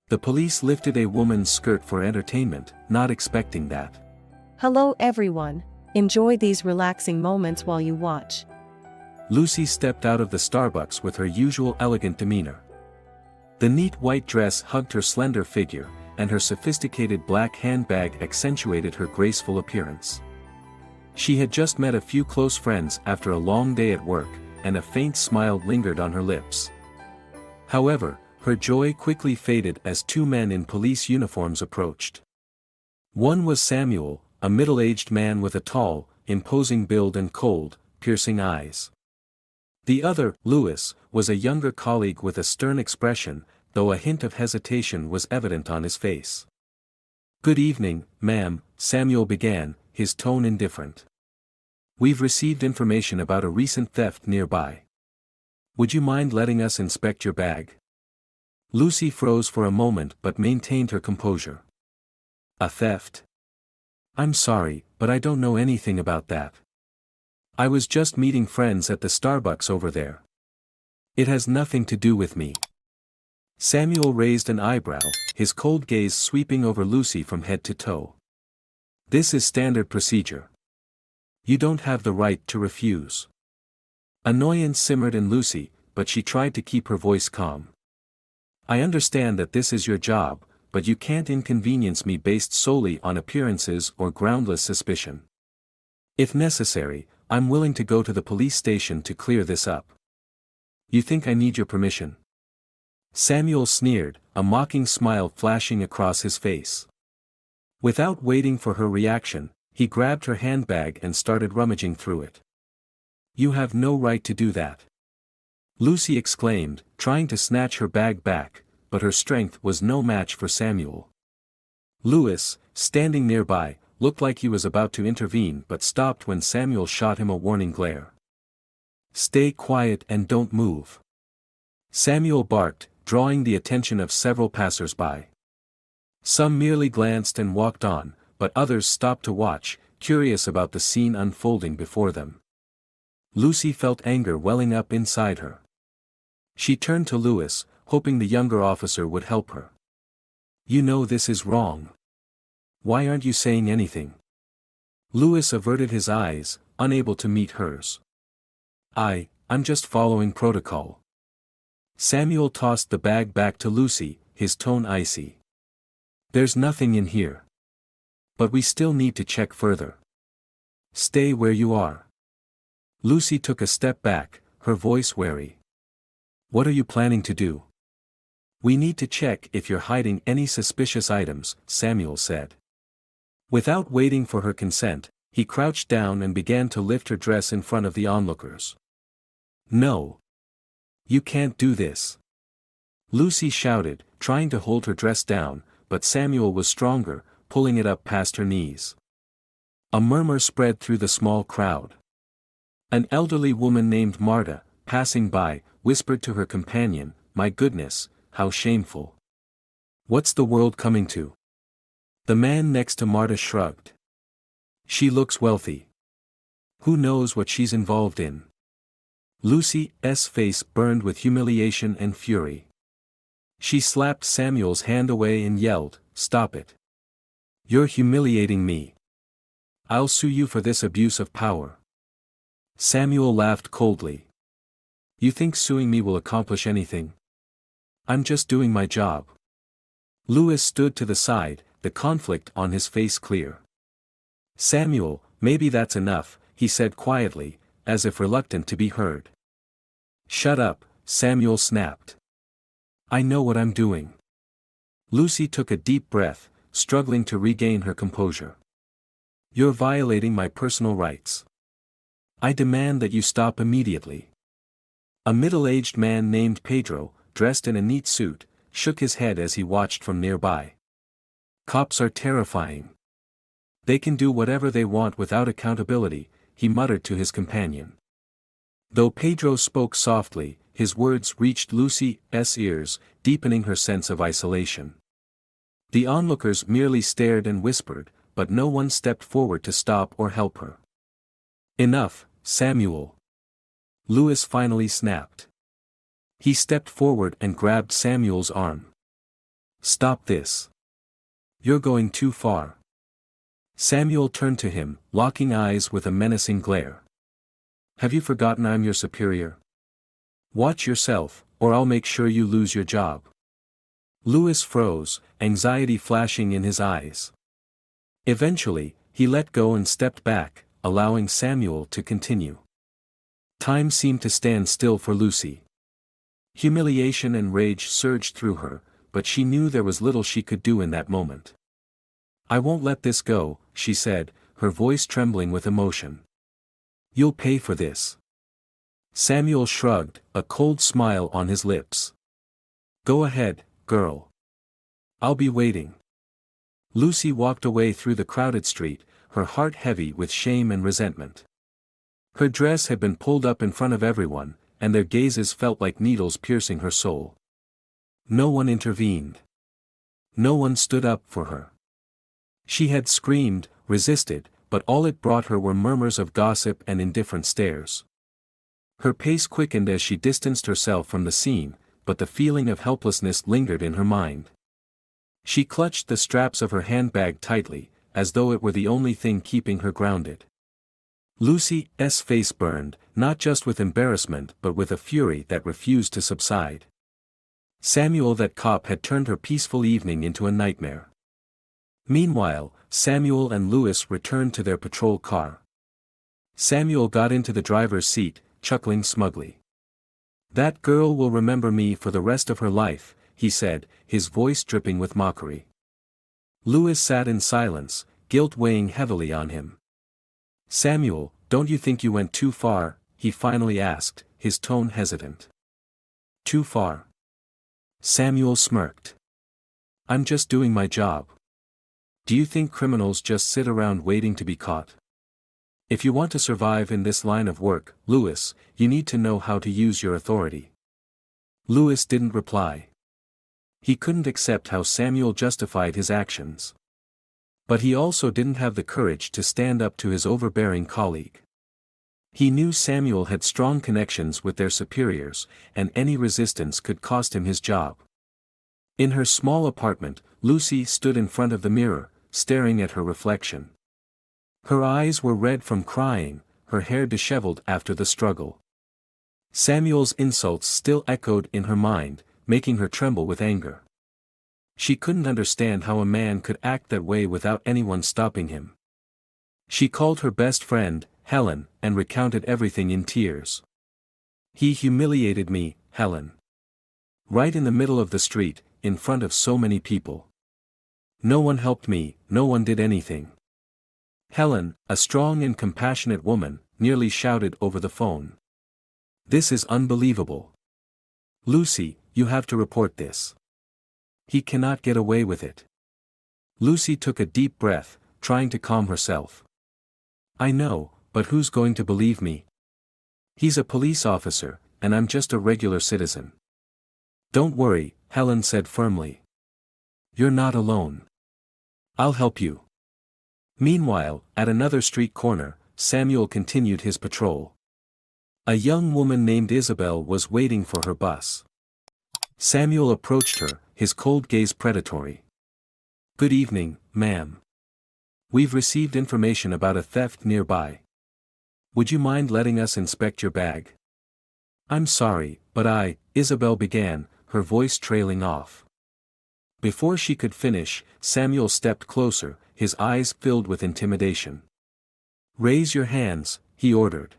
The police lifted a woman's skirt for entertainment, not expecting that. Hello everyone. Enjoy these relaxing moments while you watch. Lucy stepped out of the Starbucks with her usual elegant demeanor. The neat white dress hugged her slender figure, and her sophisticated black handbag accentuated her graceful appearance. She had just met a few close friends after a long day at work, and a faint smile lingered on her lips. However, her joy quickly faded as two men in police uniforms approached. One was Samuel, a middle-aged man with a tall, imposing build and cold, piercing eyes. The other, Louis, was a younger colleague with a stern expression, though a hint of hesitation was evident on his face. "Good evening, ma'am," Samuel began, his tone indifferent. "We've received information about a recent theft nearby. Would you mind letting us inspect your bag?" Lucy froze for a moment but maintained her composure. "A theft? I'm sorry, but I don't know anything about that. I was just meeting friends at the Starbucks over there. It has nothing to do with me." Samuel raised an eyebrow, his cold gaze sweeping over Lucy from head to toe. "This is standard procedure. You don't have the right to refuse." Annoyance simmered in Lucy, but she tried to keep her voice calm. "I understand that this is your job, but you can't inconvenience me based solely on appearances or groundless suspicion. If necessary, I'm willing to go to the police station to clear this up. You think I need your permission?" Samuel sneered, a mocking smile flashing across his face. Without waiting for her reaction, he grabbed her handbag and started rummaging through it. "You have no right to do that," Lucy exclaimed, trying to snatch her bag back, but her strength was no match for Samuel. Louis, standing nearby, looked like he was about to intervene but stopped when Samuel shot him a warning glare. "Stay quiet and don't move," Samuel barked, drawing the attention of several passers-by. Some merely glanced and walked on, but others stopped to watch, curious about the scene unfolding before them. Lucy felt anger welling up inside her. She turned to Louis, hoping the younger officer would help her. "You know this is wrong. Why aren't you saying anything?" Louis averted his eyes, unable to meet hers. I'm just following protocol." Samuel tossed the bag back to Lucy, his tone icy. "There's nothing in here. But we still need to check further. Stay where you are." Lucy took a step back, her voice wary. "What are you planning to do?" "We need to check if you're hiding any suspicious items," Samuel said. Without waiting for her consent, he crouched down and began to lift her dress in front of the onlookers. "No. You can't do this," Lucy shouted, trying to hold her dress down, but Samuel was stronger, pulling it up past her knees. A murmur spread through the small crowd. An elderly woman named Marta, passing by, whispered to her companion, "My goodness, how shameful. What's the world coming to?" The man next to Marta shrugged. "She looks wealthy. Who knows what she's involved in?" Lucy's face burned with humiliation and fury. She slapped Samuel's hand away and yelled, "Stop it. You're humiliating me. I'll sue you for this abuse of power." Samuel laughed coldly. "You think suing me will accomplish anything? I'm just doing my job." Louis stood to the side, the conflict on his face clear. "Samuel, maybe that's enough," he said quietly, as if reluctant to be heard. "Shut up," Samuel snapped. "I know what I'm doing." Lucy took a deep breath, struggling to regain her composure. "You're violating my personal rights. I demand that you stop immediately." A middle-aged man named Pedro, dressed in a neat suit, shook his head as he watched from nearby. "Cops are terrifying. They can do whatever they want without accountability," he muttered to his companion. Though Pedro spoke softly, his words reached Lucy's ears, deepening her sense of isolation. The onlookers merely stared and whispered, but no one stepped forward to stop or help her. "Enough, Samuel," Louis finally snapped. He stepped forward and grabbed Samuel's arm. Stop this. You're going too far. Samuel turned to him, locking eyes with a menacing glare. Have you forgotten I'm your superior? Watch yourself, or I'll make sure you lose your job. Louis froze, anxiety flashing in his eyes. Eventually, he let go and stepped back, allowing Samuel to continue. Time seemed to stand still for Lucy. Humiliation and rage surged through her, but she knew there was little she could do in that moment. I won't let this go, she said, her voice trembling with emotion. You'll pay for this. Samuel shrugged, a cold smile on his lips. Go ahead, girl. I'll be waiting. Lucy walked away through the crowded street, her heart heavy with shame and resentment. Her dress had been pulled up in front of everyone, and their gazes felt like needles piercing her soul. No one intervened. No one stood up for her. She had screamed, resisted, but all it brought her were murmurs of gossip and indifferent stares. Her pace quickened as she distanced herself from the scene, but the feeling of helplessness lingered in her mind. She clutched the straps of her handbag tightly, as though it were the only thing keeping her grounded. Lucy's face burned, not just with embarrassment but with a fury that refused to subside. Samuel, that cop, had turned her peaceful evening into a nightmare. Meanwhile, Samuel and Louis returned to their patrol car. Samuel got into the driver's seat, chuckling smugly. That girl will remember me for the rest of her life, he said, his voice dripping with mockery. Louis sat in silence, guilt weighing heavily on him. Samuel, don't you think you went too far? He finally asked, his tone hesitant. Too far? Samuel smirked. I'm just doing my job. Do you think criminals just sit around waiting to be caught? If you want to survive in this line of work, Louis, you need to know how to use your authority. Louis didn't reply. He couldn't accept how Samuel justified his actions. But he also didn't have the courage to stand up to his overbearing colleague. He knew Samuel had strong connections with their superiors, and any resistance could cost him his job. In her small apartment, Lucy stood in front of the mirror, staring at her reflection. Her eyes were red from crying, her hair disheveled after the struggle. Samuel's insults still echoed in her mind, making her tremble with anger. She couldn't understand how a man could act that way without anyone stopping him. She called her best friend, Helen, and recounted everything in tears. He humiliated me, Helen. Right in the middle of the street, in front of so many people. No one helped me, no one did anything. Helen, a strong and compassionate woman, nearly shouted over the phone. This is unbelievable. Lucy, you have to report this. He cannot get away with it. Lucy took a deep breath, trying to calm herself. I know, but who's going to believe me? He's a police officer, and I'm just a regular citizen. Don't worry, Helen said firmly. You're not alone. I'll help you. Meanwhile, at another street corner, Samuel continued his patrol. A young woman named Isabel was waiting for her bus. Samuel approached her, his cold gaze predatory. Good evening, ma'am. We've received information about a theft nearby. Would you mind letting us inspect your bag? I'm sorry, but Isabel began, her voice trailing off. Before she could finish, Samuel stepped closer, his eyes filled with intimidation. Raise your hands, he ordered.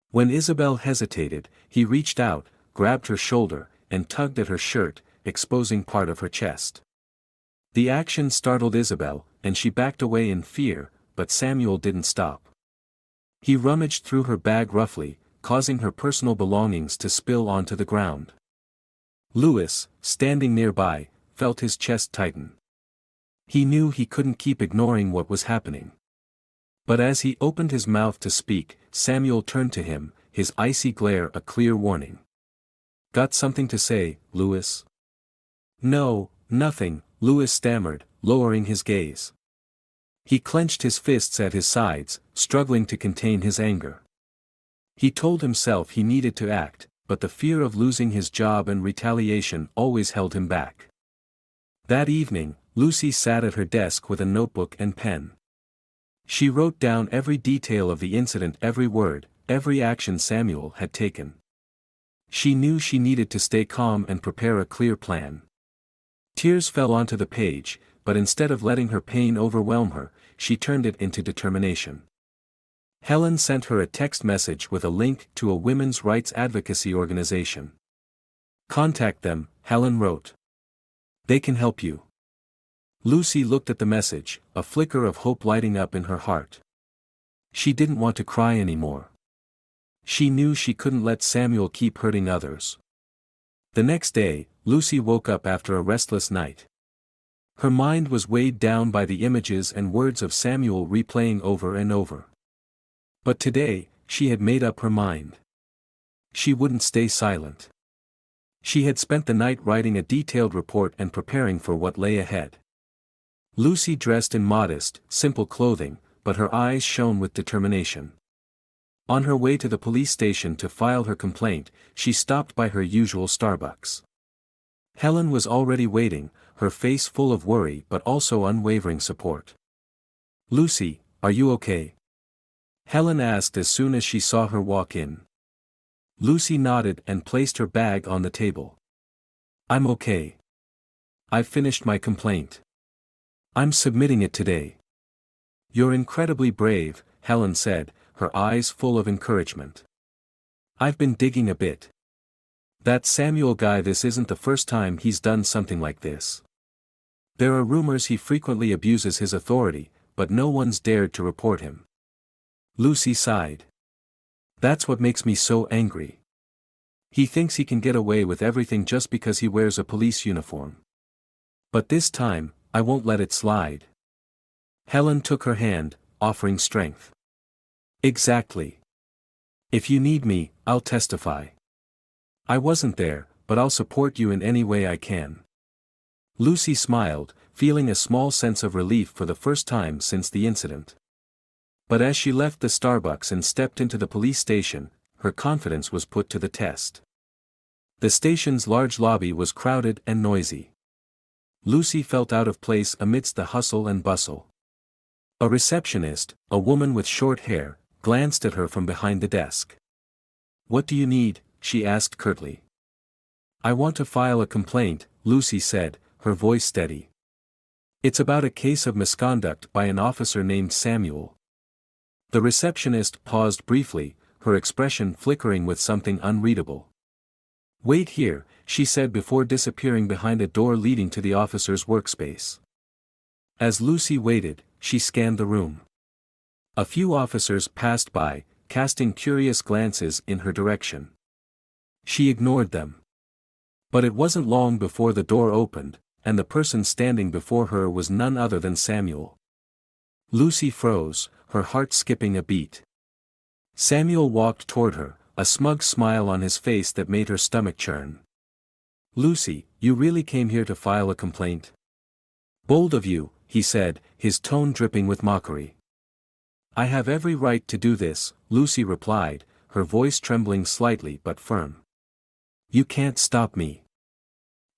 When Isabel hesitated, he reached out, grabbed her shoulder, and tugged at her shirt, exposing part of her chest. The action startled Isabel, and she backed away in fear, but Samuel didn't stop. He rummaged through her bag roughly, causing her personal belongings to spill onto the ground. Louis, standing nearby, felt his chest tighten. He knew he couldn't keep ignoring what was happening. But as he opened his mouth to speak, Samuel turned to him, his icy glare a clear warning. Got something to say, Louis? No, nothing, Louis stammered, lowering his gaze. He clenched his fists at his sides, struggling to contain his anger. He told himself he needed to act, but the fear of losing his job and retaliation always held him back. That evening, Lucy sat at her desk with a notebook and pen. She wrote down every detail of the incident, every word, every action Samuel had taken. She knew she needed to stay calm and prepare a clear plan. Tears fell onto the page, but instead of letting her pain overwhelm her, she turned it into determination. Helen sent her a text message with a link to a women's rights advocacy organization. "Contact them," Helen wrote. "They can help you." Lucy looked at the message, a flicker of hope lighting up in her heart. She didn't want to cry anymore. She knew she couldn't let Samuel keep hurting others. The next day, Lucy woke up after a restless night. Her mind was weighed down by the images and words of Samuel replaying over and over. But today, she had made up her mind. She wouldn't stay silent. She had spent the night writing a detailed report and preparing for what lay ahead. Lucy dressed in modest, simple clothing, but her eyes shone with determination. On her way to the police station to file her complaint, she stopped by her usual Starbucks. Helen was already waiting, her face full of worry but also unwavering support. "Lucy, are you okay?" Helen asked as soon as she saw her walk in. Lucy nodded and placed her bag on the table. "I'm okay. I've finished my complaint. I'm submitting it today." "You're incredibly brave," Helen said, her eyes full of encouragement. "I've been digging a bit. That Samuel guy, this isn't the first time he's done something like this. There are rumors he frequently abuses his authority, but no one's dared to report him." Lucy sighed. "That's what makes me so angry. He thinks he can get away with everything just because he wears a police uniform. But this time, I won't let it slide." Helen took her hand, offering strength. "Exactly. If you need me, I'll testify. I wasn't there, but I'll support you in any way I can." Lucy smiled, feeling a small sense of relief for the first time since the incident. But as she left the Starbucks and stepped into the police station, her confidence was put to the test. The station's large lobby was crowded and noisy. Lucy felt out of place amidst the hustle and bustle. A receptionist, a woman with short hair, glanced at her from behind the desk. "What do you need?" she asked curtly. "I want to file a complaint," Lucy said, her voice steady. "It's about a case of misconduct by an officer named Samuel." The receptionist paused briefly, her expression flickering with something unreadable. "Wait here," she said before disappearing behind a door leading to the officer's workspace. As Lucy waited, she scanned the room. A few officers passed by, casting curious glances in her direction. She ignored them. But it wasn't long before the door opened, and the person standing before her was none other than Samuel. Lucy froze, her heart skipping a beat. Samuel walked toward her, a smug smile on his face that made her stomach churn. "Lucy, you really came here to file a complaint?" "Bold of you," he said, his tone dripping with mockery. "I have every right to do this," Lucy replied, her voice trembling slightly but firm. "You can't stop me."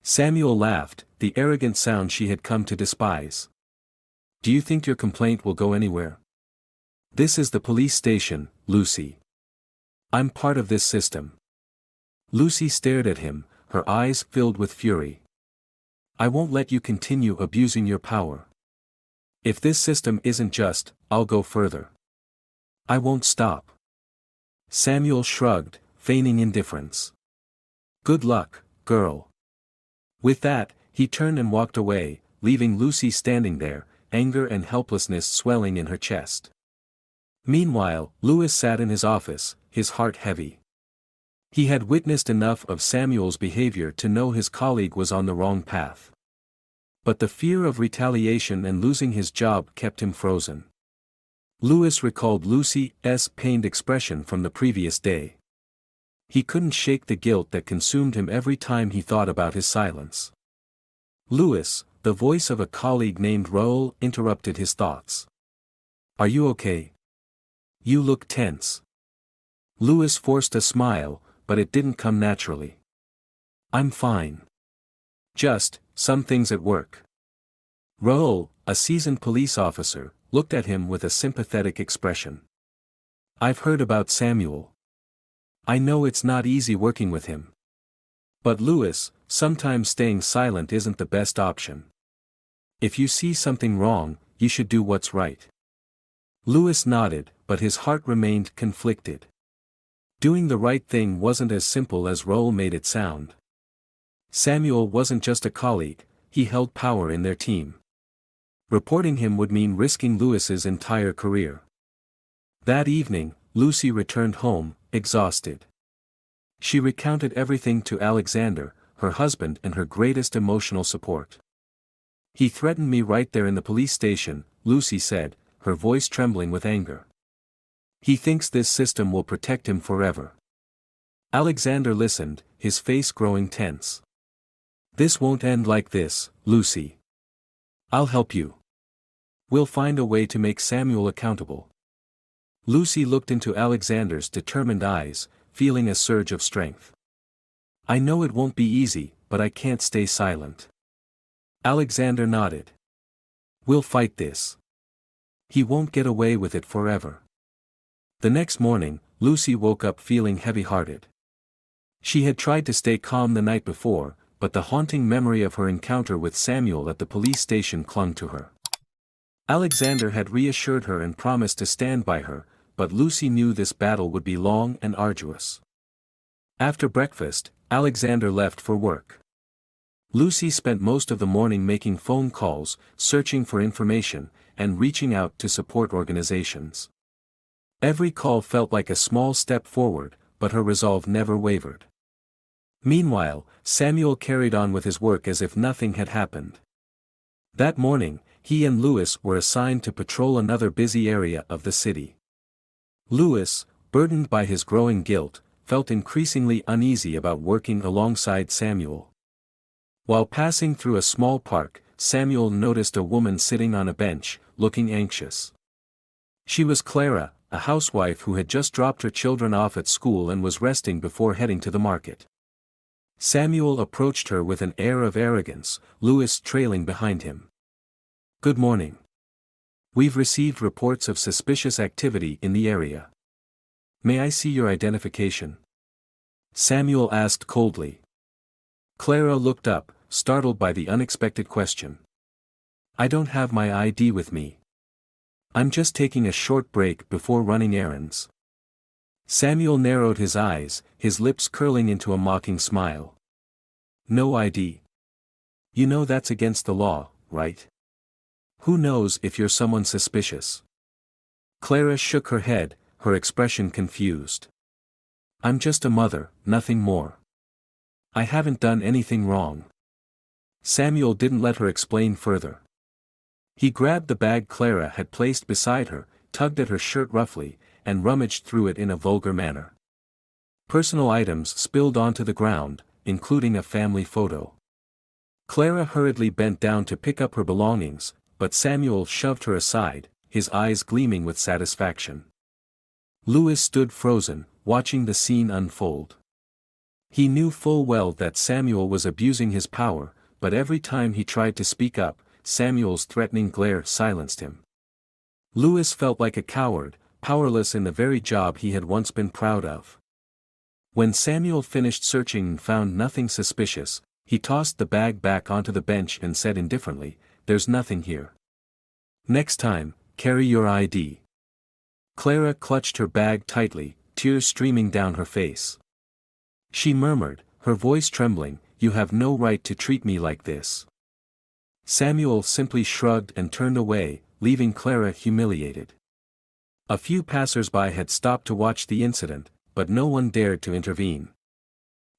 Samuel laughed, the arrogant sound she had come to despise. "Do you think your complaint will go anywhere? This is the police station, Lucy. I'm part of this system." Lucy stared at him, her eyes filled with fury. "I won't let you continue abusing your power. If this system isn't just, I'll go further. I won't stop." Samuel shrugged, feigning indifference. "Good luck, girl." With that, he turned and walked away, leaving Lucy standing there, anger and helplessness swelling in her chest. Meanwhile, Lewis sat in his office, his heart heavy. He had witnessed enough of Samuel's behavior to know his colleague was on the wrong path. But the fear of retaliation and losing his job kept him frozen. Lewis recalled Lucy's pained expression from the previous day. He couldn't shake the guilt that consumed him every time he thought about his silence. "Lewis," the voice of a colleague named Raoul interrupted his thoughts. "Are you okay? You look tense." Lewis forced a smile, but it didn't come naturally. "I'm fine. Just, some things at work. Raoul, a seasoned police officer, looked at him with a sympathetic expression. I've heard about Samuel. I know it's not easy working with him. But Louis, sometimes staying silent isn't the best option. If you see something wrong, you should do what's right. Louis nodded, but his heart remained conflicted. Doing the right thing wasn't as simple as Raoul made it sound. Samuel wasn't just a colleague, he held power in their team. Reporting him would mean risking Louis's entire career. That evening, Lucy returned home, exhausted. She recounted everything to Alexander, her husband and her greatest emotional support. He threatened me right there in the police station, Lucy said, her voice trembling with anger. He thinks this system will protect him forever. Alexander listened, his face growing tense. This won't end like this, Lucy. I'll help you. We'll find a way to make Samuel accountable. Lucy looked into Alexander's determined eyes, feeling a surge of strength. I know it won't be easy, but I can't stay silent. Alexander nodded. We'll fight this. He won't get away with it forever. The next morning, Lucy woke up feeling heavy-hearted. She had tried to stay calm the night before, but the haunting memory of her encounter with Samuel at the police station clung to her. Alexander had reassured her and promised to stand by her, but Lucy knew this battle would be long and arduous. After breakfast, Alexander left for work. Lucy spent most of the morning making phone calls, searching for information, and reaching out to support organizations. Every call felt like a small step forward, but her resolve never wavered. Meanwhile, Samuel carried on with his work as if nothing had happened. That morning, he and Louis were assigned to patrol another busy area of the city. Louis, burdened by his growing guilt, felt increasingly uneasy about working alongside Samuel. While passing through a small park, Samuel noticed a woman sitting on a bench, looking anxious. She was Clara, a housewife who had just dropped her children off at school and was resting before heading to the market. Samuel approached her with an air of arrogance, Louis trailing behind him. Good morning. We've received reports of suspicious activity in the area. May I see your identification? Samuel asked coldly. Clara looked up, startled by the unexpected question. I don't have my ID with me. I'm just taking a short break before running errands. Samuel narrowed his eyes, his lips curling into a mocking smile. No ID. You know that's against the law, right? Who knows if you're someone suspicious? Clara shook her head, her expression confused. I'm just a mother, nothing more. I haven't done anything wrong. Samuel didn't let her explain further. He grabbed the bag Clara had placed beside her, tugged at her shirt roughly, and rummaged through it in a vulgar manner. Personal items spilled onto the ground, including a family photo. Clara hurriedly bent down to pick up her belongings, but Samuel shoved her aside, his eyes gleaming with satisfaction. Louis stood frozen, watching the scene unfold. He knew full well that Samuel was abusing his power, but every time he tried to speak up, Samuel's threatening glare silenced him. Louis felt like a coward, powerless in the very job he had once been proud of. When Samuel finished searching and found nothing suspicious, he tossed the bag back onto the bench and said indifferently, "There's nothing here. Next time, carry your ID." Clara clutched her bag tightly, tears streaming down her face. She murmured, her voice trembling, "You have no right to treat me like this." Samuel simply shrugged and turned away, leaving Clara humiliated. A few passers-by had stopped to watch the incident, but no one dared to intervene.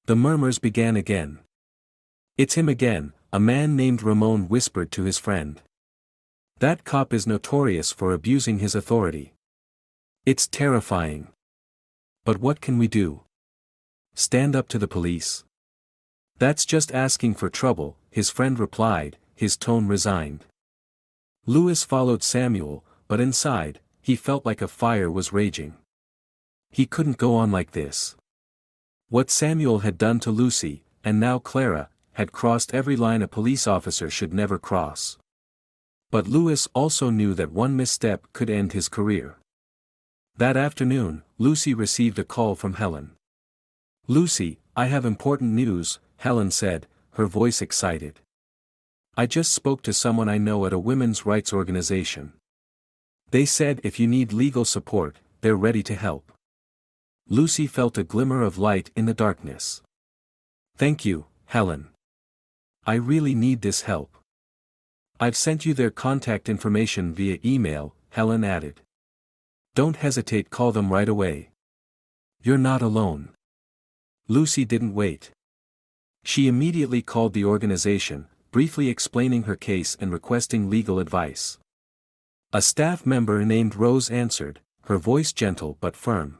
The murmurs began again. "It's him again," a man named Ramon whispered to his friend. "That cop is notorious for abusing his authority. It's terrifying. But what can we do? Stand up to the police?" "That's just asking for trouble," his friend replied, his tone resigned. Louis followed Samuel, but inside, he felt like a fire was raging. He couldn't go on like this. What Samuel had done to Lucy, and now Clara, had crossed every line a police officer should never cross. But Lewis also knew that one misstep could end his career. That afternoon, Lucy received a call from Helen. "Lucy, I have important news," Helen said, her voice excited. "I just spoke to someone I know at a women's rights organization. They said if you need legal support, they're ready to help." Lucy felt a glimmer of light in the darkness. "Thank you, Helen. I really need this help." "I've sent you their contact information via email," Helen added. "Don't hesitate, call them right away. You're not alone." Lucy didn't wait. She immediately called the organization, briefly explaining her case and requesting legal advice. A staff member named Rose answered, her voice gentle but firm.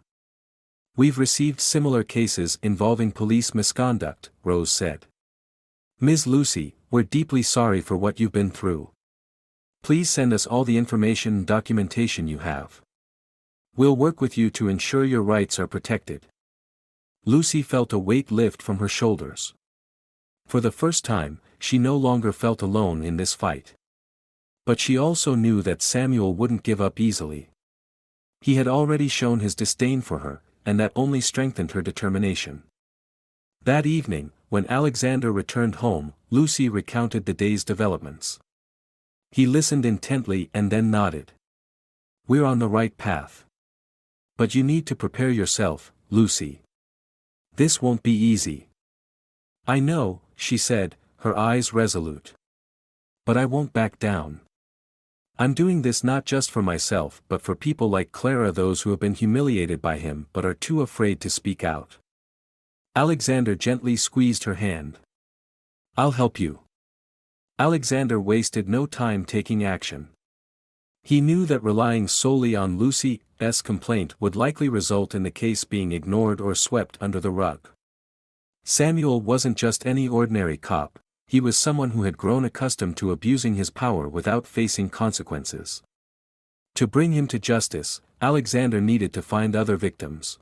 "We've received similar cases involving police misconduct," Rose said. "Ms. Lucy, we're deeply sorry for what you've been through. Please send us all the information and documentation you have. We'll work with you to ensure your rights are protected." Lucy felt a weight lift from her shoulders. For the first time, she no longer felt alone in this fight. But she also knew that Samuel wouldn't give up easily. He had already shown his disdain for her, and that only strengthened her determination. That evening, when Alexander returned home, Lucy recounted the day's developments. He listened intently and then nodded. "We're on the right path. But you need to prepare yourself, Lucy. This won't be easy." "I know," she said, her eyes resolute. "But I won't back down. I'm doing this not just for myself but for people like Clara, those who have been humiliated by him but are too afraid to speak out." Alexander gently squeezed her hand. "I'll help you." Alexander wasted no time taking action. He knew that relying solely on Lucy's complaint would likely result in the case being ignored or swept under the rug. Samuel wasn't just any ordinary cop, he was someone who had grown accustomed to abusing his power without facing consequences. To bring him to justice, Alexander needed to find other victims.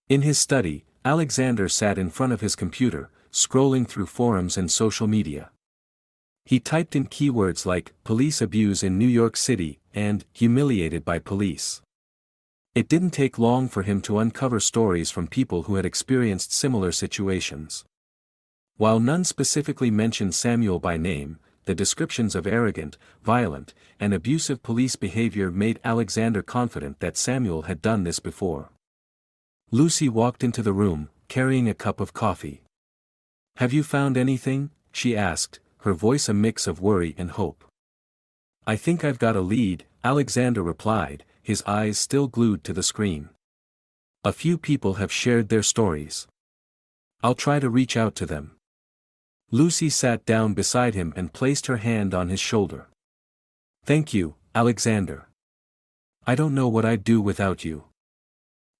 In his study, Alexander sat in front of his computer, scrolling through forums and social media. He typed in keywords like "police abuse in New York City" and "humiliated by police." It didn't take long for him to uncover stories from people who had experienced similar situations. While none specifically mentioned Samuel by name, the descriptions of arrogant, violent, and abusive police behavior made Alexander confident that Samuel had done this before. Lucy walked into the room, carrying a cup of coffee. "Have you found anything?" she asked, her voice a mix of worry and hope. "I think I've got a lead," Alexander replied, his eyes still glued to the screen. "A few people have shared their stories. I'll try to reach out to them." Lucy sat down beside him and placed her hand on his shoulder. "Thank you, Alexander. I don't know what I'd do without you."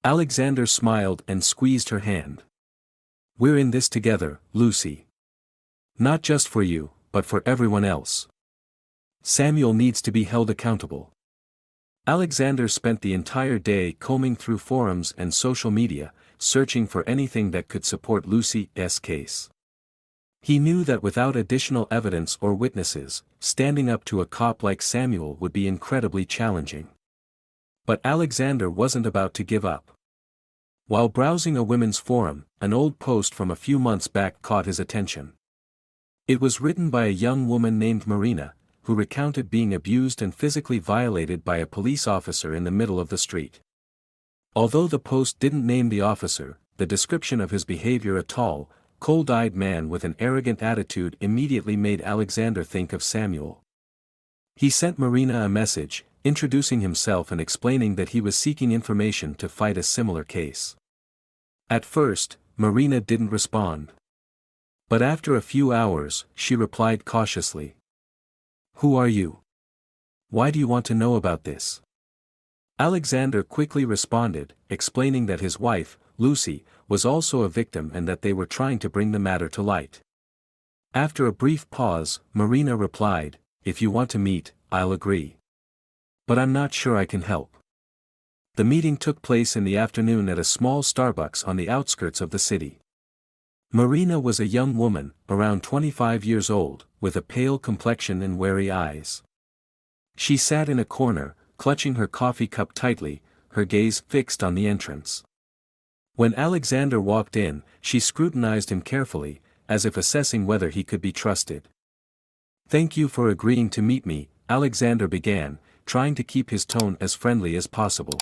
Alexander smiled and squeezed her hand. "We're in this together, Lucy. Not just for you, but for everyone else. Samuel needs to be held accountable." Alexander spent the entire day combing through forums and social media, searching for anything that could support Lucy's case. He knew that without additional evidence or witnesses, standing up to a cop like Samuel would be incredibly challenging. But Alexander wasn't about to give up. While browsing a women's forum, an old post from a few months back caught his attention. It was written by a young woman named Marina, who recounted being abused and physically violated by a police officer in the middle of the street. Although the post didn't name the officer, the description of his behavior, a tall, cold-eyed man with an arrogant attitude, immediately made Alexander think of Samuel. He sent Marina a message, introducing himself and explaining that he was seeking information to fight a similar case. At first, Marina didn't respond. But after a few hours, she replied cautiously. "Who are you? Why do you want to know about this?" Alexander quickly responded, explaining that his wife, Lucy, was also a victim and that they were trying to bring the matter to light. After a brief pause, Marina replied, "If you want to meet, I'll agree. But I'm not sure I can help." The meeting took place in the afternoon at a small Starbucks on the outskirts of the city. Marina was a young woman, around 25 years old, with a pale complexion and wary eyes. She sat in a corner, clutching her coffee cup tightly, her gaze fixed on the entrance. When Alexander walked in, she scrutinized him carefully, as if assessing whether he could be trusted. "Thank you for agreeing to meet me," Alexander began, trying to keep his tone as friendly as possible.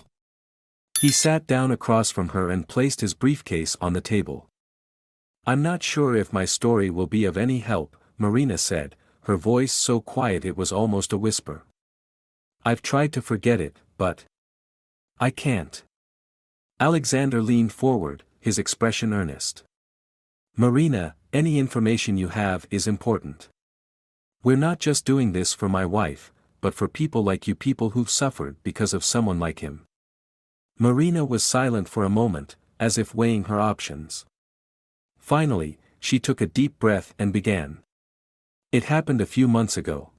He sat down across from her and placed his briefcase on the table. "I'm not sure if my story will be of any help," Marina said, her voice so quiet it was almost a whisper. "I've tried to forget it, but I can't." Alexander leaned forward, his expression earnest. "Marina, any information you have is important. We're not just doing this for my wife, but for people like you, people who've suffered because of someone like him." Marina was silent for a moment, as if weighing her options. Finally, she took a deep breath and began. "It happened a few months ago.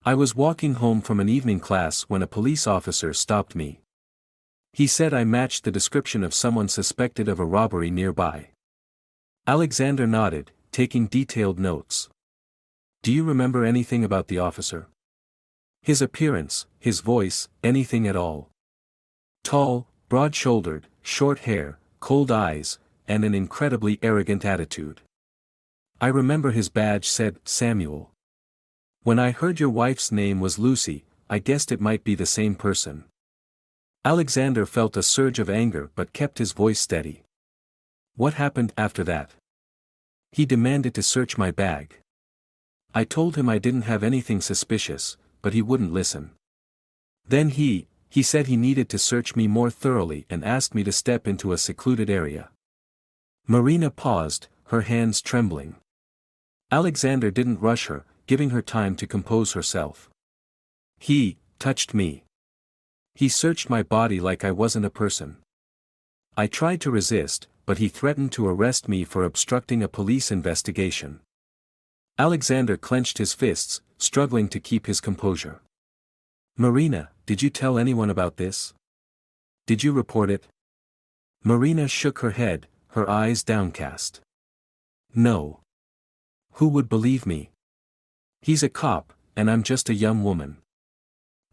I was walking home from an evening class when a police officer stopped me. He said I matched the description of someone suspected of a robbery nearby." Alexander nodded, taking detailed notes. "Do you remember anything about the officer? His appearance, his voice, anything at all?" "Tall, broad-shouldered, short hair, cold eyes, and an incredibly arrogant attitude. I remember his badge said Samuel. When I heard your wife's name was Lucy, I guessed it might be the same person." Alexander felt a surge of anger but kept his voice steady. "What happened after that?" "He demanded to search my bag. I told him I didn't have anything suspicious, but he wouldn't listen. Then he said he needed to search me more thoroughly and asked me to step into a secluded area." Marina paused, her hands trembling. Alexander didn't rush her, giving her time to compose herself. "He touched me. He searched my body like I wasn't a person. I tried to resist, but he threatened to arrest me for obstructing a police investigation." Alexander clenched his fists, struggling to keep his composure. "Marina, did you tell anyone about this? Did you report it?" Marina shook her head, her eyes downcast. "No. Who would believe me? He's a cop, and I'm just a young woman.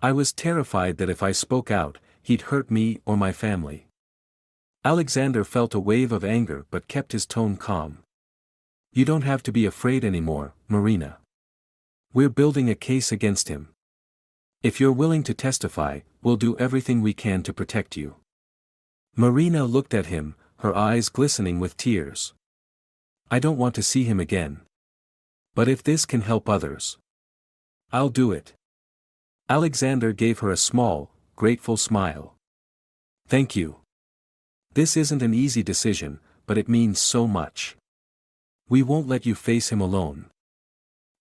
I was terrified that if I spoke out, he'd hurt me or my family." Alexander felt a wave of anger but kept his tone calm. "You don't have to be afraid anymore, Marina. We're building a case against him. If you're willing to testify, we'll do everything we can to protect you." Marina looked at him, her eyes glistening with tears. "I don't want to see him again. But if this can help others, I'll do it." Alexander gave her a small, grateful smile. "Thank you. This isn't an easy decision, but it means so much. We won't let you face him alone."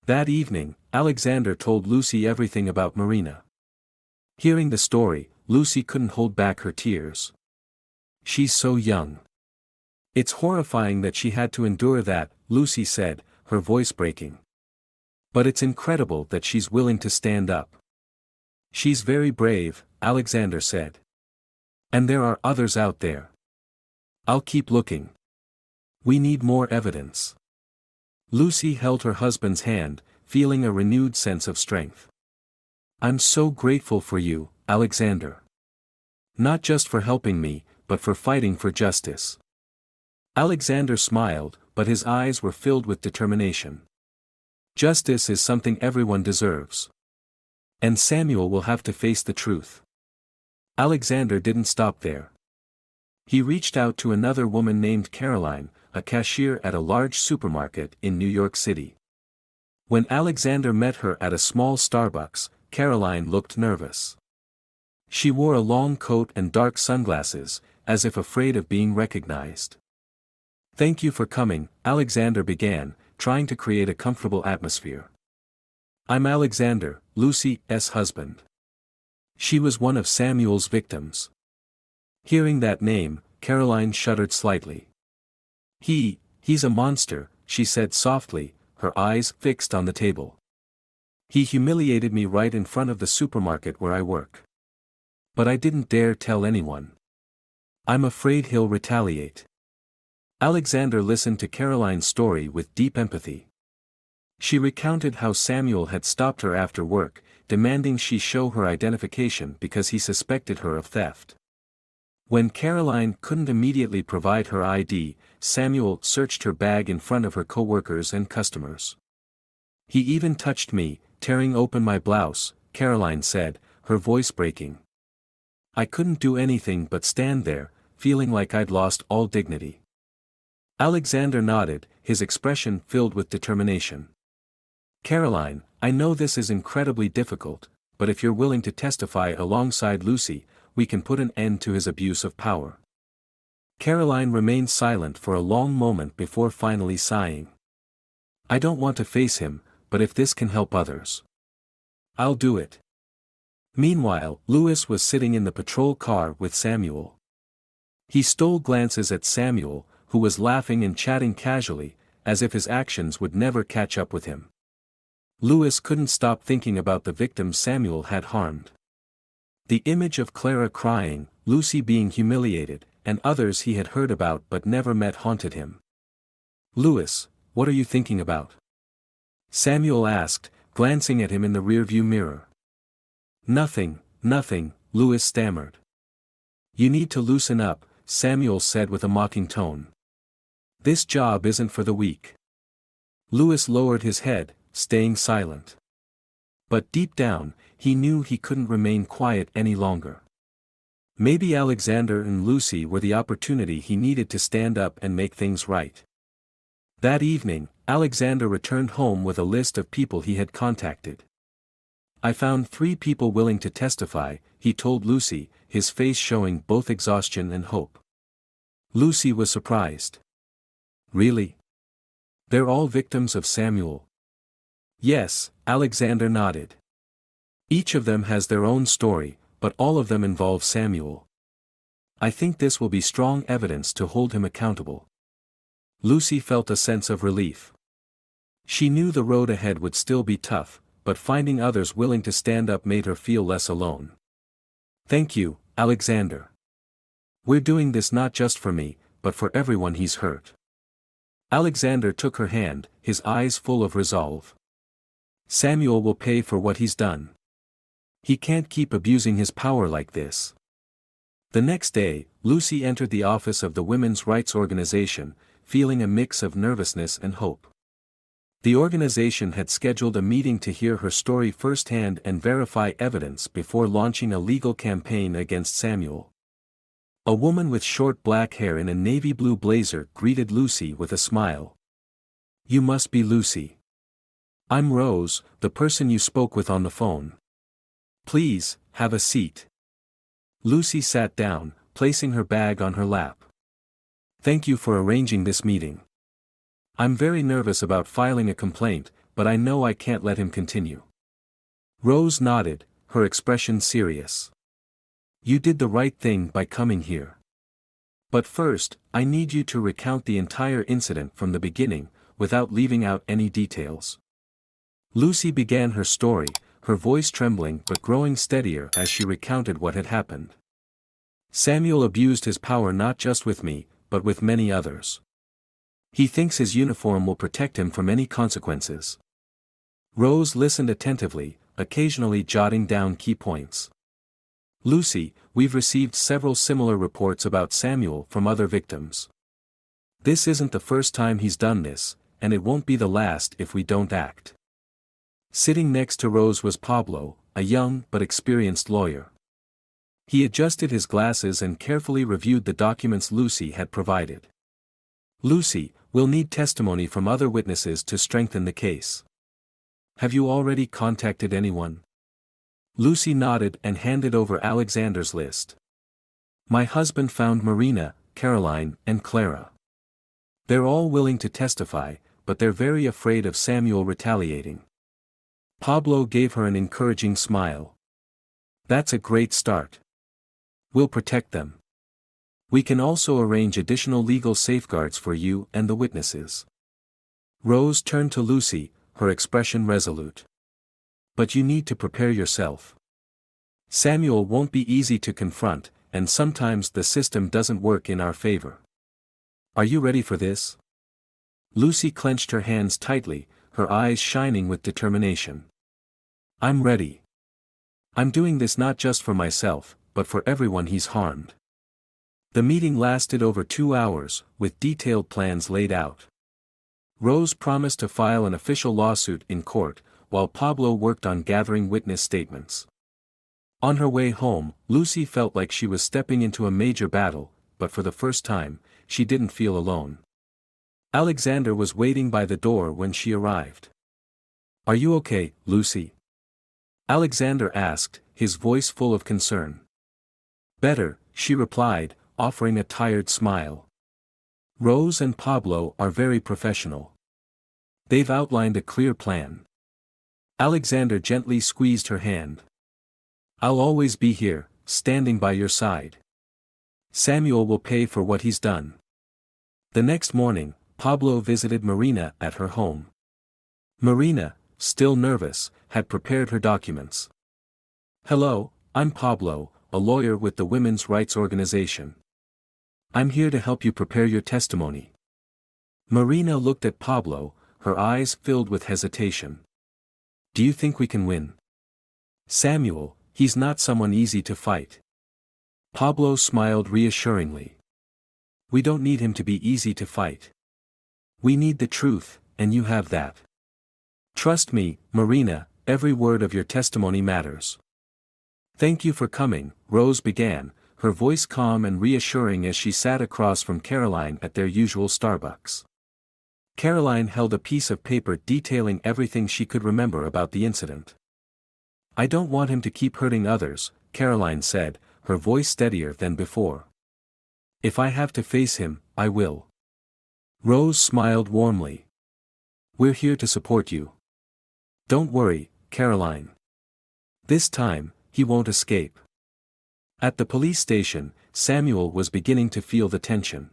That evening, Alexander told Lucy everything about Marina. Hearing the story, Lucy couldn't hold back her tears. "She's so young. It's horrifying that she had to endure that," Lucy said, her voice breaking. "But it's incredible that she's willing to stand up." "She's very brave," Alexander said. "And there are others out there. I'll keep looking. We need more evidence." Lucy held her husband's hand, feeling a renewed sense of strength. "I'm so grateful for you, Alexander. Not just for helping me, but for fighting for justice." Alexander smiled, but his eyes were filled with determination. "Justice is something everyone deserves. And Samuel will have to face the truth." Alexander didn't stop there. He reached out to another woman named Caroline, a cashier at a large supermarket in New York City. When Alexander met her at a small Starbucks, Caroline looked nervous. She wore a long coat and dark sunglasses, as if afraid of being recognized. "Thank you for coming," Alexander began, trying to create a comfortable atmosphere. "I'm Alexander, Lucy's husband." She was one of Samuel's victims. Hearing that name, Caroline shuddered slightly. He's a monster," she said softly, her eyes fixed on the table. "He humiliated me right in front of the supermarket where I work. But I didn't dare tell anyone. I'm afraid he'll retaliate." Alexander listened to Caroline's story with deep empathy. She recounted how Samuel had stopped her after work, demanding she show her identification because he suspected her of theft. When Caroline couldn't immediately provide her ID, Samuel searched her bag in front of her coworkers and customers. He even touched me, tearing open my blouse, Caroline said, her voice breaking. I couldn't do anything but stand there, feeling like I'd lost all dignity. Alexander nodded, his expression filled with determination. Caroline, I know this is incredibly difficult, but if you're willing to testify alongside Lucy, we can put an end to his abuse of power. Caroline remained silent for a long moment before finally sighing. I don't want to face him, but if this can help others, I'll do it. Meanwhile, Louis was sitting in the patrol car with Samuel. He stole glances at Samuel, who was laughing and chatting casually, as if his actions would never catch up with him. Louis couldn't stop thinking about the victims Samuel had harmed. The image of Clara crying, Lucy being humiliated, and others he had heard about but never met haunted him. Louis, what are you thinking about? Samuel asked, glancing at him in the rearview mirror. Nothing, Louis stammered. You need to loosen up, Samuel said with a mocking tone. This job isn't for the weak. Louis lowered his head, staying silent. But deep down, he knew he couldn't remain quiet any longer. Maybe Alexander and Lucy were the opportunity he needed to stand up and make things right. That evening, Alexander returned home with a list of people he had contacted. I found 3 people willing to testify, he told Lucy, his face showing both exhaustion and hope. Lucy was surprised. Really? They're all victims of Samuel? Yes, Alexander nodded. Each of them has their own story, but all of them involve Samuel. I think this will be strong evidence to hold him accountable. Lucy felt a sense of relief. She knew the road ahead would still be tough, but finding others willing to stand up made her feel less alone. Thank you, Alexander. We're doing this not just for me, but for everyone he's hurt. Alexander took her hand, his eyes full of resolve. Samuel will pay for what he's done. He can't keep abusing his power like this. The next day, Lucy entered the office of the women's rights organization, feeling a mix of nervousness and hope. The organization had scheduled a meeting to hear her story firsthand and verify evidence before launching a legal campaign against Samuel. A woman with short black hair in a navy blue blazer greeted Lucy with a smile. You must be Lucy. I'm Rose, the person you spoke with on the phone. Please, have a seat. Lucy sat down, placing her bag on her lap. Thank you for arranging this meeting. I'm very nervous about filing a complaint, but I know I can't let him continue. Rose nodded, her expression serious. You did the right thing by coming here. But first, I need you to recount the entire incident from the beginning, without leaving out any details. Lucy began her story, her voice trembling but growing steadier as she recounted what had happened. Samuel abused his power not just with me, but with many others. He thinks his uniform will protect him from any consequences. Rose listened attentively, occasionally jotting down key points. Lucy, we've received several similar reports about Samuel from other victims. This isn't the first time he's done this, and it won't be the last if we don't act. Sitting next to Rose was Pablo, a young but experienced lawyer. He adjusted his glasses and carefully reviewed the documents Lucy had provided. Lucy, we'll need testimony from other witnesses to strengthen the case. Have you already contacted anyone? Lucy nodded and handed over Alexander's list. My husband found Marina, Caroline, and Clara. They're all willing to testify, but they're very afraid of Samuel retaliating. Pablo gave her an encouraging smile. That's a great start. We'll protect them. We can also arrange additional legal safeguards for you and the witnesses. Rose turned to Lucy, her expression resolute. But you need to prepare yourself. Samuel won't be easy to confront, and sometimes the system doesn't work in our favor. Are you ready for this? Lucy clenched her hands tightly, her eyes shining with determination. I'm ready. I'm doing this not just for myself, but for everyone he's harmed. The meeting lasted over 2 hours, with detailed plans laid out. Rose promised to file an official lawsuit in court, while Pablo worked on gathering witness statements. On her way home, Lucy felt like she was stepping into a major battle, but for the first time, she didn't feel alone. Alexander was waiting by the door when she arrived. Are you okay, Lucy? Alexander asked, his voice full of concern. Better, she replied, offering a tired smile. Rose and Pablo are very professional. They've outlined a clear plan. Alexander gently squeezed her hand. I'll always be here, standing by your side. Samuel will pay for what he's done. The next morning, Pablo visited Marina at her home. Marina, still nervous, had prepared her documents. Hello, I'm Pablo, a lawyer with the Women's Rights Organization. I'm here to help you prepare your testimony. Marina looked at Pablo, her eyes filled with hesitation. Do you think we can win? Samuel, he's not someone easy to fight. Pablo smiled reassuringly. We don't need him to be easy to fight. We need the truth, and you have that. Trust me, Marina, every word of your testimony matters. Thank you for coming, Rose began, her voice calm and reassuring as she sat across from Caroline at their usual Starbucks. Caroline held a piece of paper detailing everything she could remember about the incident. I don't want him to keep hurting others, Caroline said, her voice steadier than before. If I have to face him, I will. Rose smiled warmly. We're here to support you. Don't worry, Caroline. This time, he won't escape. At the police station, Samuel was beginning to feel the tension.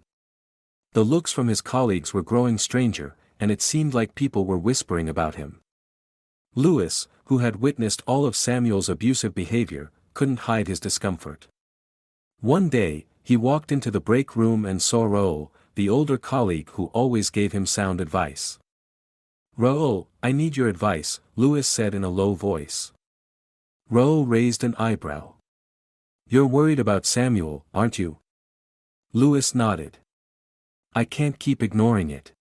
The looks from his colleagues were growing stranger, and it seemed like people were whispering about him. Louis, who had witnessed all of Samuel's abusive behavior, couldn't hide his discomfort. One day, he walked into the break room and saw Raoul, the older colleague who always gave him sound advice. Raoul, I need your advice, Louis said in a low voice. Raoul raised an eyebrow. You're worried about Samuel, aren't you? Louis nodded. I can't keep ignoring it.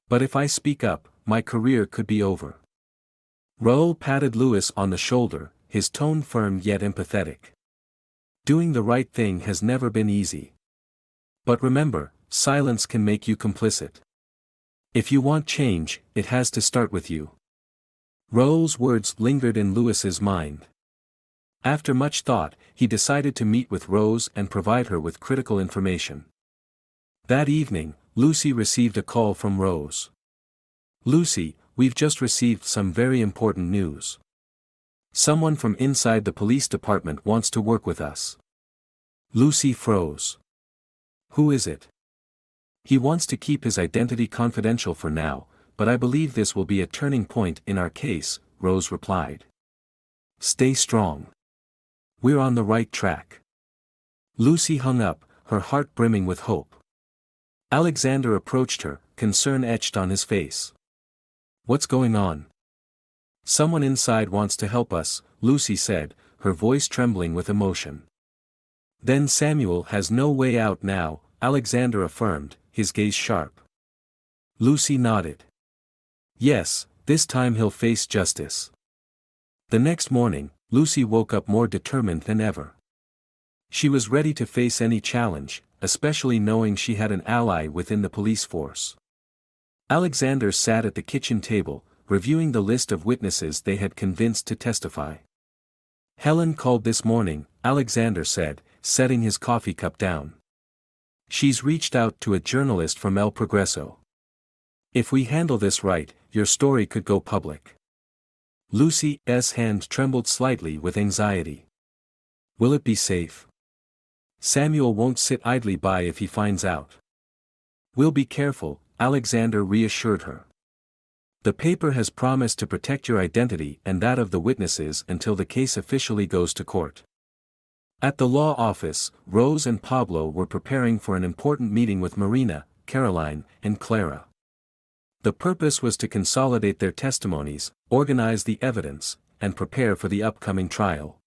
But if I speak up, my career could be over. Raoul patted Louis on the shoulder, his tone firm yet empathetic. Doing the right thing has never been easy. But remember, silence can make you complicit. If you want change, it has to start with you. Raoul's words lingered in Louis's mind. After much thought, he decided to meet with Rose and provide her with critical information. That evening, Lucy received a call from Rose. Lucy, we've just received some very important news. Someone from inside the police department wants to work with us. Lucy froze. Who is it? He wants to keep his identity confidential for now, but I believe this will be a turning point in our case, Rose replied. Stay strong. We're on the right track. Lucy hung up, her heart brimming with hope. Alexander approached her, concern etched on his face. What's going on? Someone inside wants to help us, Lucy said, her voice trembling with emotion. Then Samuel has no way out now, Alexander affirmed, his gaze sharp. Lucy nodded. Yes, this time he'll face justice. The next morning, Lucy woke up more determined than ever. She was ready to face any challenge, especially knowing she had an ally within the police force. Alexander sat at the kitchen table, reviewing the list of witnesses they had convinced to testify. Helen called this morning, Alexander said, setting his coffee cup down. She's reached out to a journalist from El Progreso. If we handle this right, your story could go public. Lucy's hand trembled slightly with anxiety. Will it be safe? Samuel won't sit idly by if he finds out. We'll be careful, Alexander reassured her. The paper has promised to protect your identity and that of the witnesses until the case officially goes to court. At the law office, Rose and Pablo were preparing for an important meeting with Marina, Caroline, and Clara. The purpose was to consolidate their testimonies, organize the evidence, and prepare for the upcoming trial.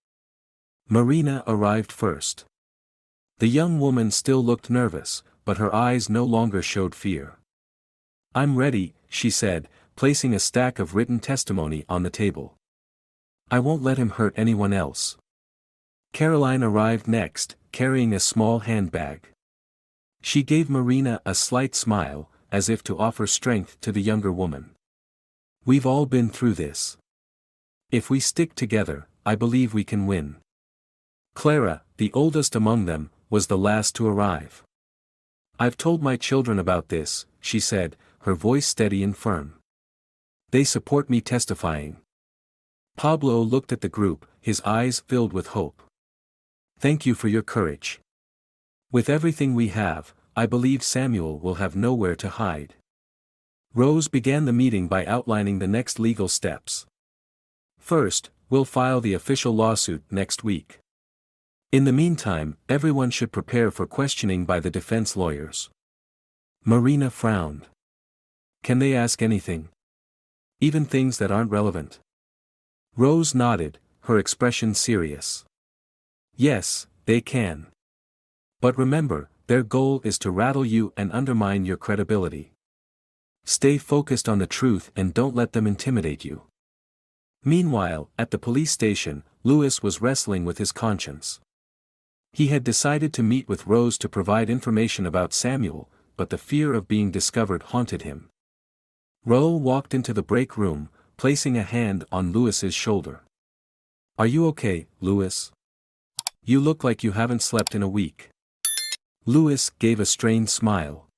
Marina arrived first. The young woman still looked nervous, but her eyes no longer showed fear. "I'm ready," she said, placing a stack of written testimony on the table. "I won't let him hurt anyone else." Caroline arrived next, carrying a small handbag. She gave Marina a slight smile, as if to offer strength to the younger woman. "We've all been through this. If we stick together, I believe we can win." Clara, the oldest among them, was the last to arrive. "I've told my children about this," she said, her voice steady and firm. "They support me testifying." Pablo looked at the group, his eyes filled with hope. "Thank you for your courage. With everything we have, I believe Samuel will have nowhere to hide." Rose began the meeting by outlining the next legal steps. "First, we'll file the official lawsuit next week. In the meantime, everyone should prepare for questioning by the defense lawyers." Marina frowned. "Can they ask anything? Even things that aren't relevant?" Rose nodded, her expression serious. "Yes, they can. But remember, their goal is to rattle you and undermine your credibility. Stay focused on the truth and don't let them intimidate you." Meanwhile, at the police station, Louis was wrestling with his conscience. He had decided to meet with Rose to provide information about Samuel, but the fear of being discovered haunted him. Rose walked into the break room, placing a hand on Louis's shoulder. "Are you okay, Louis? You look like you haven't slept in a week." Louis gave a strained smile.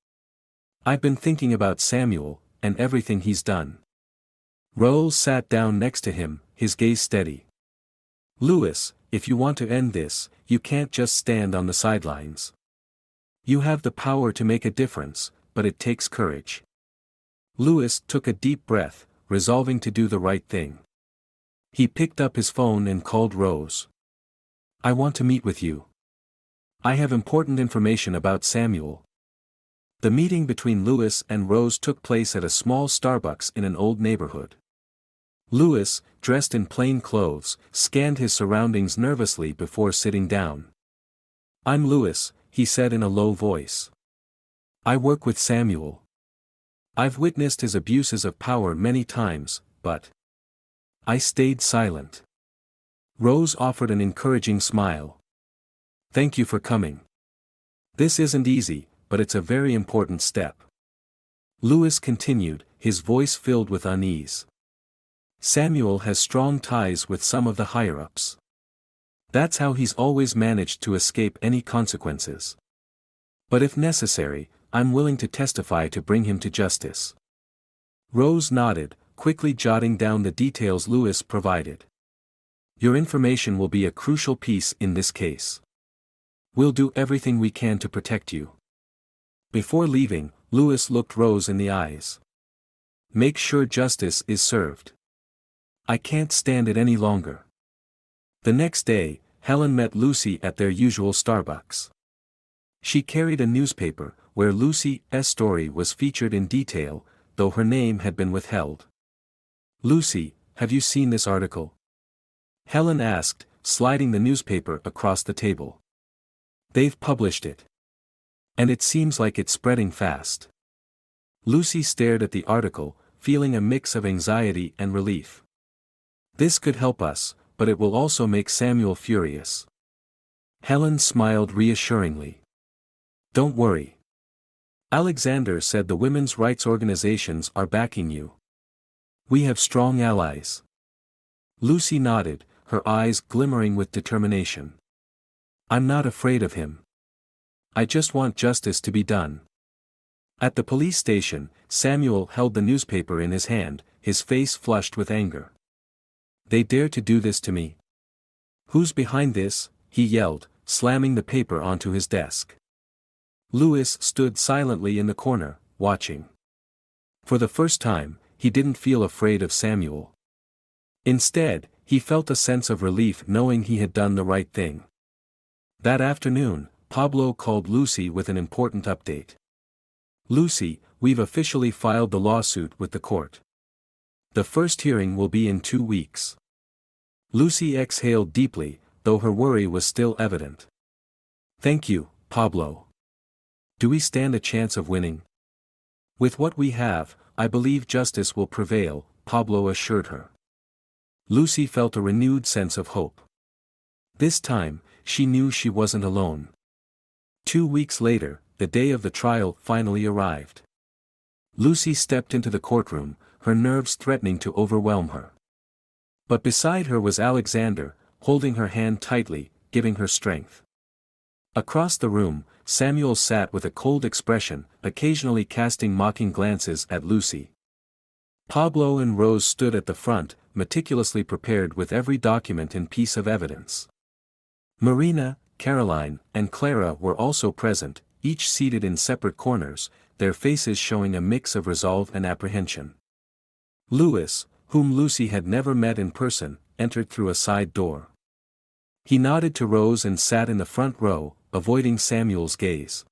"I've been thinking about Samuel, and everything he's done." Rose sat down next to him, his gaze steady. "Louis, if you want to end this, you can't just stand on the sidelines. You have the power to make a difference, but it takes courage." Louis took a deep breath, resolving to do the right thing. He picked up his phone and called Rose. "I want to meet with you. I have important information about Samuel." The meeting between Louis and Rose took place at a small Starbucks in an old neighborhood. Louis, dressed in plain clothes, scanned his surroundings nervously before sitting down. "I'm Louis," he said in a low voice. "I work with Samuel. I've witnessed his abuses of power many times, but..." I stayed silent. Rose offered an encouraging smile. "Thank you for coming. This isn't easy, but it's a very important step." Louis continued, his voice filled with unease. "Samuel has strong ties with some of the higher-ups. That's how he's always managed to escape any consequences. But if necessary, I'm willing to testify to bring him to justice." Rose nodded, quickly jotting down the details Louis provided. "Your information will be a crucial piece in this case. We'll do everything we can to protect you." Before leaving, Louis looked Rose in the eyes. "Make sure justice is served. I can't stand it any longer." The next day, Helen met Lucy at their usual Starbucks. She carried a newspaper, where Lucy's story was featured in detail, though her name had been withheld. "Lucy, have you seen this article?" Helen asked, sliding the newspaper across the table. "They've published it. And it seems like it's spreading fast." Lucy stared at the article, feeling a mix of anxiety and relief. "This could help us, but it will also make Samuel furious." Helen smiled reassuringly. "Don't worry. Alexander said the women's rights organizations are backing you. We have strong allies." Lucy nodded, her eyes glimmering with determination. "I'm not afraid of him. I just want justice to be done." At the police station, Samuel held the newspaper in his hand, his face flushed with anger. "They dare to do this to me? Who's behind this?" he yelled, slamming the paper onto his desk. Louis stood silently in the corner, watching. For the first time, he didn't feel afraid of Samuel. Instead, he felt a sense of relief knowing he had done the right thing. That afternoon, Pablo called Lucy with an important update. Lucy, we've officially filed the lawsuit with the court. The first hearing will be in 2 weeks. Lucy exhaled deeply, though her worry was still evident. Thank you, Pablo. Do we stand a chance of winning? With what we have, I believe justice will prevail, Pablo assured her. Lucy felt a renewed sense of hope. This time, she knew she wasn't alone. 2 weeks later, the day of the trial finally arrived. Lucy stepped into the courtroom, her nerves threatening to overwhelm her. But beside her was Alexander, holding her hand tightly, giving her strength. Across the room, Samuel sat with a cold expression, occasionally casting mocking glances at Lucy. Pablo and Rose stood at the front, meticulously prepared with every document and piece of evidence. Marina, Caroline, and Clara were also present, each seated in separate corners, their faces showing a mix of resolve and apprehension. Louis, whom Lucy had never met in person, entered through a side door. He nodded to Rose and sat in the front row, avoiding Samuel's gaze.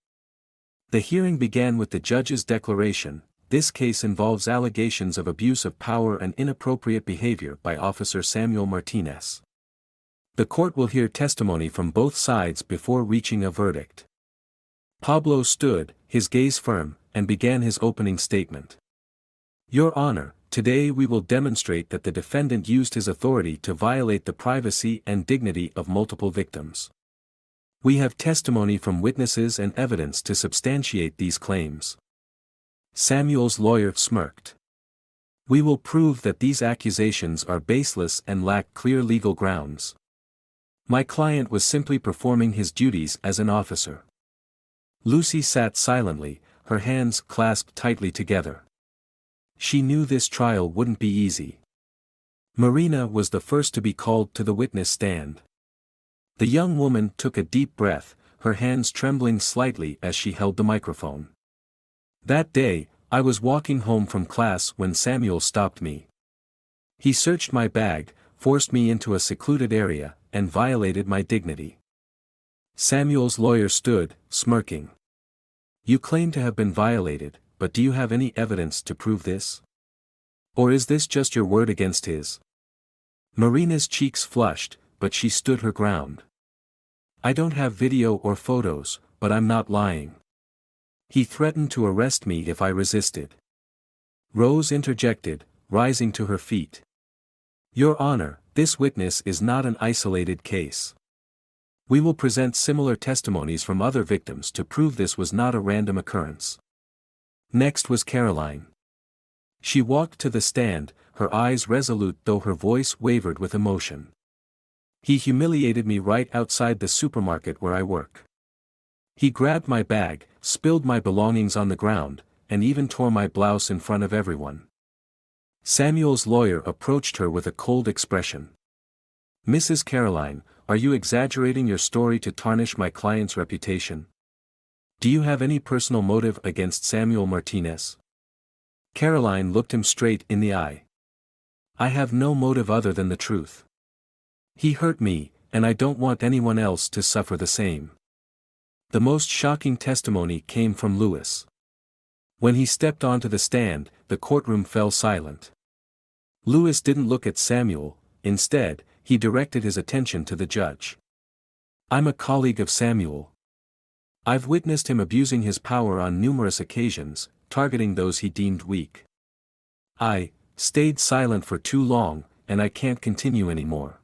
The hearing began with the judge's declaration. This case involves allegations of abuse of power and inappropriate behavior by Officer Samuel Martinez. The court will hear testimony from both sides before reaching a verdict. Pablo stood, his gaze firm, and began his opening statement. Your Honor, today we will demonstrate that the defendant used his authority to violate the privacy and dignity of multiple victims. We have testimony from witnesses and evidence to substantiate these claims. Samuel's lawyer smirked. We will prove that these accusations are baseless and lack clear legal grounds. My client was simply performing his duties as an officer. Lucy sat silently, her hands clasped tightly together. She knew this trial wouldn't be easy. Marina was the first to be called to the witness stand. The young woman took a deep breath, her hands trembling slightly as she held the microphone. That day, I was walking home from class when Samuel stopped me. He searched my bag, forced me into a secluded area, and violated my dignity. Samuel's lawyer stood, smirking. You claim to have been violated, but do you have any evidence to prove this? Or is this just your word against his? Marina's cheeks flushed, but she stood her ground. I don't have video or photos, but I'm not lying. He threatened to arrest me if I resisted. Rose interjected, rising to her feet. Your Honor, this witness is not an isolated case. We will present similar testimonies from other victims to prove this was not a random occurrence. Next was Caroline. She walked to the stand, her eyes resolute though her voice wavered with emotion. He humiliated me right outside the supermarket where I work. He grabbed my bag, spilled my belongings on the ground, and even tore my blouse in front of everyone. Samuel's lawyer approached her with a cold expression. Mrs. Caroline, are you exaggerating your story to tarnish my client's reputation? Do you have any personal motive against Samuel Martinez? Caroline looked him straight in the eye. I have no motive other than the truth. He hurt me, and I don't want anyone else to suffer the same. The most shocking testimony came from Louis. When he stepped onto the stand, the courtroom fell silent. Louis didn't look at Samuel, instead, he directed his attention to the judge. I'm a colleague of Samuel. I've witnessed him abusing his power on numerous occasions, targeting those he deemed weak. I stayed silent for too long, and I can't continue anymore.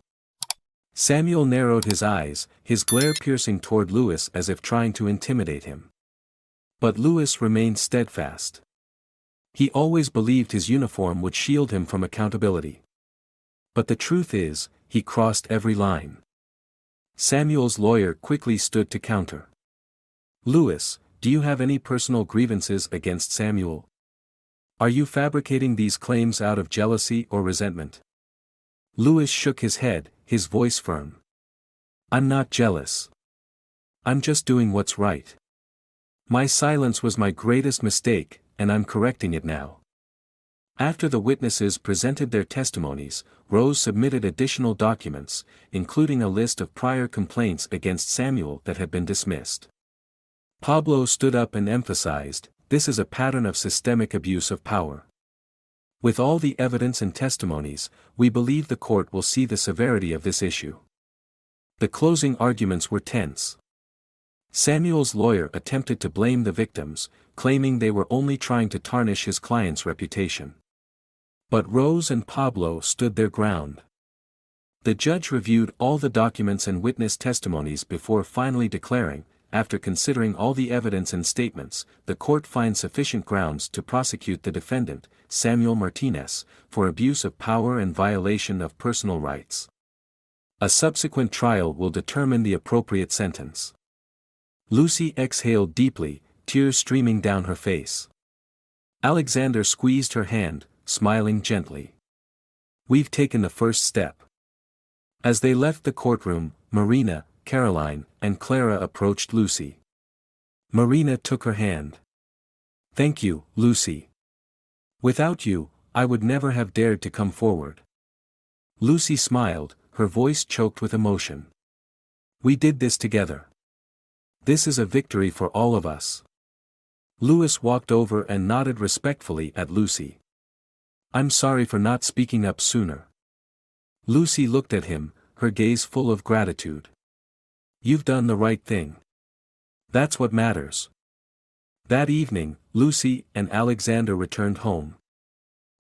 Samuel narrowed his eyes, his glare piercing toward Louis as if trying to intimidate him. But Louis remained steadfast. He always believed his uniform would shield him from accountability. But the truth is, he crossed every line. Samuel's lawyer quickly stood to counter. Louis, do you have any personal grievances against Samuel? Are you fabricating these claims out of jealousy or resentment? Louis shook his head, his voice firm. I'm not jealous. I'm just doing what's right. My silence was my greatest mistake, and I'm correcting it now. After the witnesses presented their testimonies, Rose submitted additional documents, including a list of prior complaints against Samuel that had been dismissed. Pablo stood up and emphasized, this is a pattern of systemic abuse of power. With all the evidence and testimonies, we believe the court will see the severity of this issue. The closing arguments were tense. Samuel's lawyer attempted to blame the victims, claiming they were only trying to tarnish his client's reputation. But Rose and Pablo stood their ground. The judge reviewed all the documents and witness testimonies before finally declaring, after considering all the evidence and statements, the court finds sufficient grounds to prosecute the defendant, Samuel Martinez, for abuse of power and violation of personal rights. A subsequent trial will determine the appropriate sentence. Lucy exhaled deeply, tears streaming down her face. Alexander squeezed her hand, smiling gently. "We've taken the first step." As they left the courtroom, Marina, Caroline, and Clara approached Lucy. Marina took her hand. "Thank you, Lucy. Without you, I would never have dared to come forward." Lucy smiled, her voice choked with emotion. "We did this together. This is a victory for all of us." Louis walked over and nodded respectfully at Lucy. "I'm sorry for not speaking up sooner." Lucy looked at him, her gaze full of gratitude. "You've done the right thing. That's what matters." That evening, Lucy and Alexander returned home.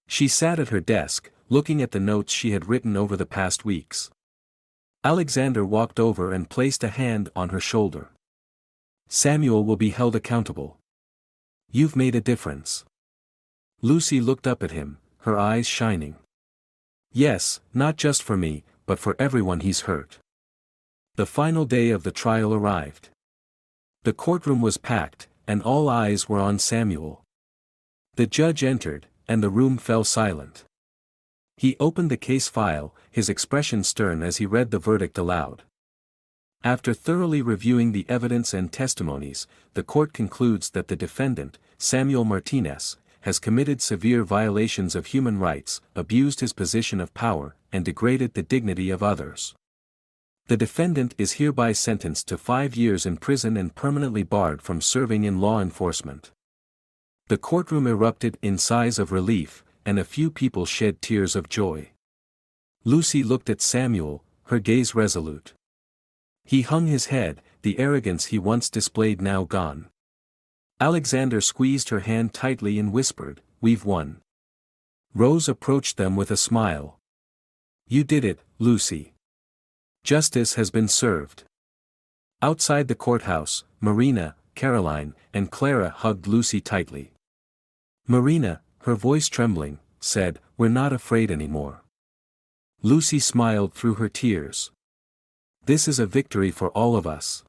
She sat at her desk, looking at the notes she had written over the past weeks. Alexander walked over and placed a hand on her shoulder. "Samuel will be held accountable. You've made a difference." Lucy looked up at him, her eyes shining. "Yes, not just for me, but for everyone he's hurt." The final day of the trial arrived. The courtroom was packed, and all eyes were on Samuel. The judge entered, and the room fell silent. He opened the case file, his expression stern as he read the verdict aloud. After thoroughly reviewing the evidence and testimonies, the court concludes that the defendant, Samuel Martinez, has committed severe violations of human rights, abused his position of power, and degraded the dignity of others. The defendant is hereby sentenced to 5 years in prison and permanently barred from serving in law enforcement. The courtroom erupted in sighs of relief, and a few people shed tears of joy. Lucy looked at Samuel, her gaze resolute. He hung his head, the arrogance he once displayed now gone. Alexander squeezed her hand tightly and whispered, "We've won." Rose approached them with a smile. "You did it, Lucy. Justice has been served." Outside the courthouse, Marina, Caroline, and Clara hugged Lucy tightly. Marina, her voice trembling, said, "We're not afraid anymore." Lucy smiled through her tears. "This is a victory for all of us."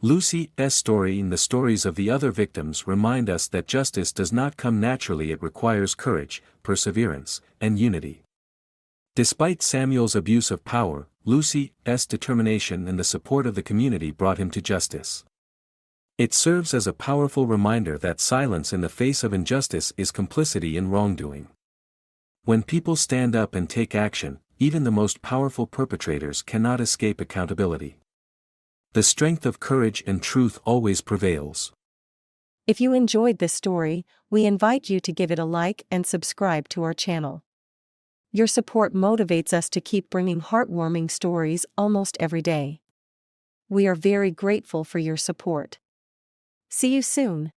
Lucy's story and the stories of the other victims remind us that justice does not come naturally. It requires courage, perseverance, and unity. Despite Samuel's abuse of power, Lucy's determination and the support of the community brought him to justice. It serves as a powerful reminder that silence in the face of injustice is complicity in wrongdoing. When people stand up and take action, even the most powerful perpetrators cannot escape accountability. The strength of courage and truth always prevails. If you enjoyed this story, we invite you to give it a like and subscribe to our channel. Your support motivates us to keep bringing heartwarming stories almost every day. We are very grateful for your support. See you soon.